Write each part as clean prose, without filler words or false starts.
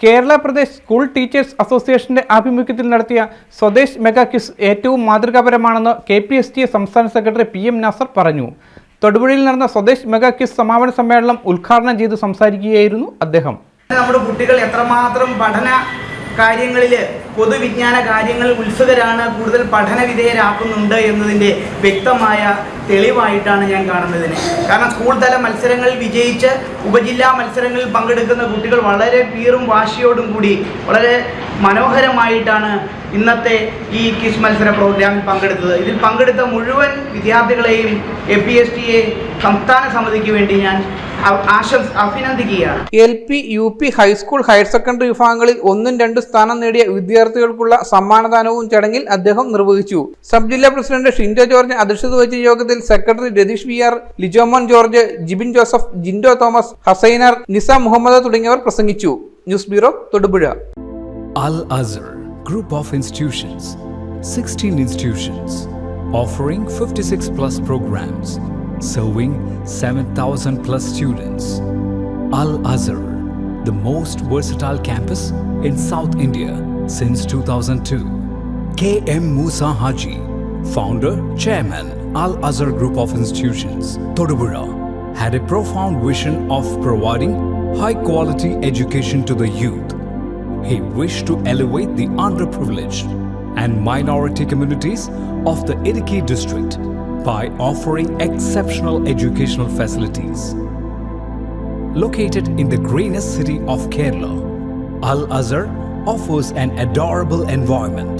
Kerala Pradesh school teachers അസോസിയേഷന്റെ ആഭിമുഖ്യത്തിൽ നടത്തിയ സ്വദേശ് മെഗാ ക്വിസ് ഏറ്റവും മാതൃകാപരമാണെന്ന് KPSTA സംസ്ഥാന സെക്രട്ടറി PM നാസർ പറഞ്ഞു. തൊടുപുഴയിൽ നടന്ന സ്വദേശ് മെഗാ ക്വിസ് സമാപന സമ്മേളനം ഉദ്ഘാടനം ചെയ്ത് സംസാരിക്കുകയായിരുന്നു അദ്ദേഹം. നമ്മുടെ കുട്ടികൾ എത്രമാത്രം പഠന കാര്യങ്ങളിൽ പൊതുവിജ്ഞാന കാര്യങ്ങളിൽ ഉത്സുകരാണ്, കൂടുതൽ പഠന വിധേയരാക്കുന്നുണ്ട് എന്നതിൻ്റെ വ്യക്തമായ തെളിവായിട്ടാണ് ഞാൻ കാണുന്നതിന്. കാരണം സ്കൂൾ തല മത്സരങ്ങളിൽ വിജയിച്ച് ഉപജില്ലാ മത്സരങ്ങളിൽ പങ്കെടുക്കുന്ന കുട്ടികൾ വളരെ വീറും വാശിയോടും കൂടി വളരെ മനോഹരമായിട്ടാണ് ഇന്നത്തെ ഈ ക്വിസ് മത്സര പ്രോഗ്രാമിൽ പങ്കെടുത്തത്. ഇതിൽ പങ്കെടുത്ത മുഴുവൻ വിദ്യാർത്ഥികളെയും KPSTA സംസ്ഥാന സമിതിക്ക് വേണ്ടി ഞാൻ അഭിനന്ദിക്കുകയാണ്. LP, UP, high school, higher secondary വിഭാഗങ്ങളിൽ 1, 2 സ്ഥാനം നേടിയ വിദ്യാർത്ഥികൾക്കുള്ള സമ്മാനദാനവും ചടങ്ങിൽ അദ്ദേഹം നിർവഹിച്ചു. സബ് ജില്ലാ പ്രസിഡന്റ് ഷിൻഡോ ജോർജ് അധ്യക്ഷത വഹിച്ച യോഗത്തിൽ secretary Ratheesh VR, Lijomon George, Jibin Joseph, Jindo Thomas, Hasainar, Nisa Muhammad തുടങ്ങിയവർ പ്രസംഗിച്ചു. News bureau, Thodupuzha. Al-Azhar Group of Institutions, 16 institutions, offering 56 plus programs, serving 7,000 plus students. Al-Azhar, the most versatile campus in South India since 2002. K.M. Musa Haji, founder, chairman, Al-Azhar Group of Institutions, Todupuzha, had a profound vision of providing high-quality education to the youth. He wished to elevate the underprivileged and minority communities of the Idukki district by offering exceptional educational facilities. Located in the greenest city of Kerala, Al-Azhar offers an adorable environment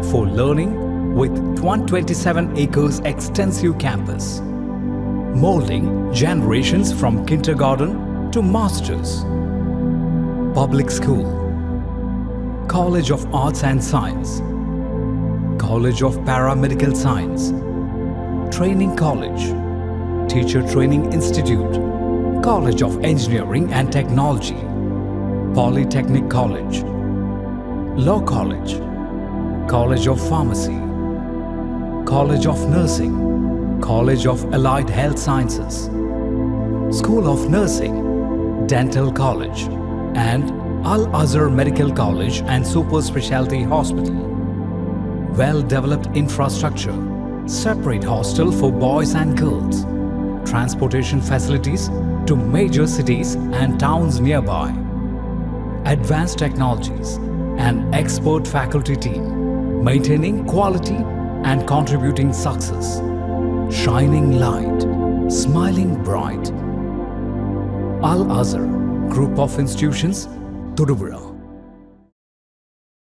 for learning with 127 acres extensive campus, molding generations from kindergarten to masters. Public school, College of Arts and Science, College of Paramedical Science, Training College, Teacher Training Institute, College of Engineering and Technology, Polytechnic College, Law College, College of Pharmacy, College of Nursing, College of Allied Health Sciences, School of Nursing, Dental College, and Al-Azhar Medical College and Super Specialty Hospital. Well-developed infrastructure, separate hostel for boys and girls, transportation facilities to major cities and towns nearby, advanced technologies, and expert faculty team, maintaining quality and contributing success, shining light, smiling bright. Al-Azhar Group of Institutions, Todupuzha.